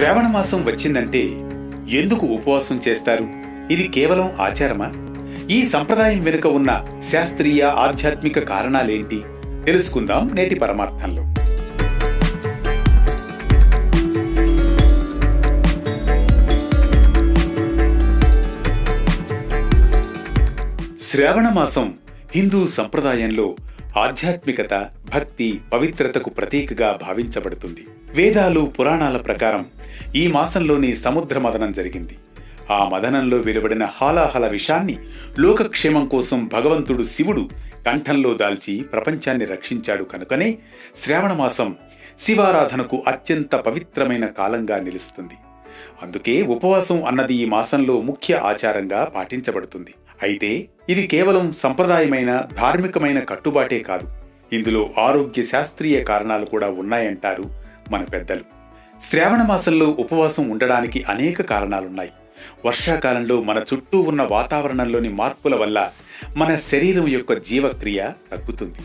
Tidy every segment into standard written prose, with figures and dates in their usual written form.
శ్రావణ మాసం వచ్చిందంటే ఎందుకు ఉపవాసం చేస్తారు? ఇది కేవలం ఆచారమా? ఈ సంప్రదాయం వెనుక ఉన్న శాస్త్రీయ ఆధ్యాత్మిక కారణాలేంటి తెలుసుకుందాం నేటి పరమార్థంలో. శ్రావణ మాసం హిందూ సంప్రదాయంలో ఆధ్యాత్మికత, భక్తి, పవిత్రతకు ప్రతీకగా భావించబడుతుంది. వేదాలు, పురాణాల ప్రకారం ఈ మాసంలోని సముద్ర మదనం జరిగింది. ఆ మదనంలో వెలువడిన హాలాహల విషాన్ని లోకక్షేమం కోసం భగవంతుడు శివుడు కంఠంలో దాల్చి ప్రపంచాన్ని రక్షించాడు కనుకనే శ్రావణ మాసం శివారాధనకు అత్యంత పవిత్రమైన కాలంగా నిలుస్తుంది. అందుకే ఉపవాసం అన్నది ఈ మాసంలో ముఖ్య ఆచారంగా పాటించబడుతుంది. అయితే ఇది కేవలం సంప్రదాయమైన, ధార్మికమైన కట్టుబాటే కాదు. ఇందులో ఆరోగ్య శాస్త్రీయ కారణాలు కూడా ఉన్నాయంటారు మన పెద్దలు. శ్రావణ మాసంలో ఉపవాసం ఉండడానికి అనేక కారణాలున్నాయి. వర్షాకాలంలో మన చుట్టూ ఉన్న వాతావరణంలోని మార్పుల వల్ల మన శరీరం యొక్క జీవక్రియ తగ్గుతుంది.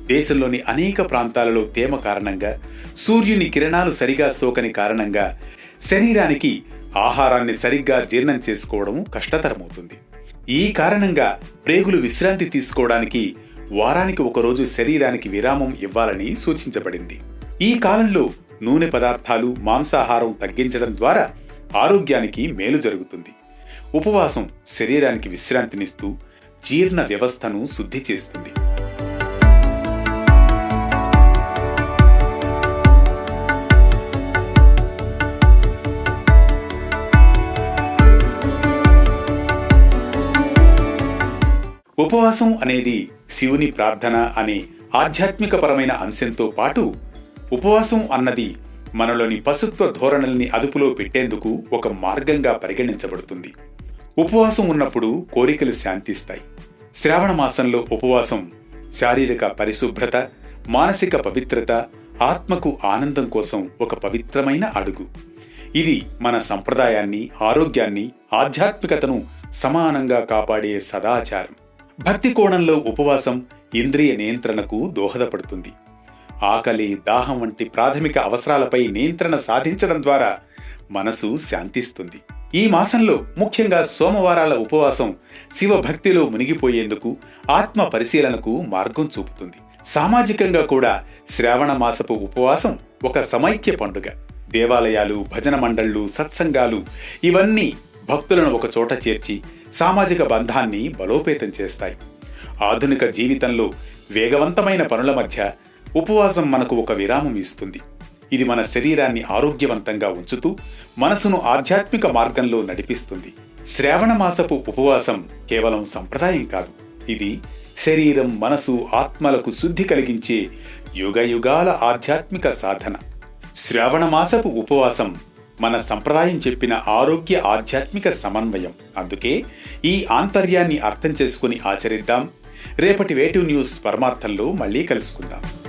దేశంలోని అనేక ప్రాంతాలలో తేమ కారణంగా, సూర్యుని కిరణాలు సరిగా సోకని కారణంగా శరీరానికి ఆహారాన్ని సరిగ్గా జీర్ణం చేసుకోవడం కష్టతరమవుతుంది. ఈ కారణంగా ప్రేగులు విశ్రాంతి తీసుకోవడానికి వారానికి ఒకరోజు శరీరానికి విరామం ఇవ్వాలని సూచించబడింది. ఈ కాలంలో నూనె పదార్థాలు, మాంసాహారం తగ్గించడం ద్వారా ఆరోగ్యానికి మేలు జరుగుతుంది. ఉపవాసం శరీరానికి విశ్రాంతినిస్తూ జీర్ణ వ్యవస్థను శుద్ధి చేస్తుంది. ఉపవాసం అనేది శివుని ప్రార్థన అనే ఆధ్యాత్మికపరమైన అంశంతో పాటు ఉపవాసం అన్నది మనలోని పశుత్వ ధోరణుల్ని అదుపులో పెట్టేందుకు ఒక మార్గంగా పరిగణించబడుతుంది. ఉపవాసం ఉన్నప్పుడు కోరికలు శాంతిస్తాయి. శ్రావణ మాసంలో ఉపవాసం శారీరక పరిశుభ్రత, మానసిక పవిత్రత, ఆత్మకు ఆనందం కోసం ఒక పవిత్రమైన అడుగు. ఇది మన సంప్రదాయాన్ని, ఆరోగ్యాన్ని, ఆధ్యాత్మికతను సమానంగా కాపాడే సదాచారం. భక్తి కోణంలో ఉపవాసం ఇంద్రియ నియంత్రణకు దోహదపడుతుంది. ఆకలి, దాహం వంటి ప్రాథమిక అవసరాలపై నియంత్రణ సాధించడం ద్వారా మనసు శాంతిస్తుంది. ఈ మాసంలో ముఖ్యంగా సోమవారాల ఉపవాసం శివభక్తిలో మునిగిపోయేందుకు, ఆత్మ పరిశీలనకు మార్గం చూపుతుంది. సామాజికంగా కూడా శ్రావణ మాసపు ఉపవాసం ఒక సమైక్య పండుగ. దేవాలయాలు, భజన మండళ్లు, సత్సంగాలు ఇవన్నీ భక్తులను ఒక చోట చేర్చి సామాజిక బంధాన్ని బలోపేతం చేస్తాయి. ఆధునిక జీవితంలో వేగవంతమైన పనుల మధ్య ఉపవాసం మనకు ఒక విరామం ఇస్తుంది. ఇది మన శరీరాన్ని ఆరోగ్యవంతంగా ఉంచుతూ మనసును ఆధ్యాత్మిక మార్గంలో నడిపిస్తుంది. శ్రావణ మాసపు ఉపవాసం కేవలం సంప్రదాయం కాదు. ఇది శరీరం, మనసు, ఆత్మలకు శుద్ధి కలిగించే యుగయుగాల ఆధ్యాత్మిక సాధన. శ్రావణ మాసపు ఉపవాసం మన సంప్రదాయం చెప్పిన ఆరోగ్య ఆధ్యాత్మిక సమన్వయం. అందుకే ఈ ఆంతర్యాన్ని అర్థం చేసుకుని ఆచరిద్దాం. రేపటి వేటివ్ న్యూస్ పరమార్థంలో మళ్ళీ కలుసుకుందాం.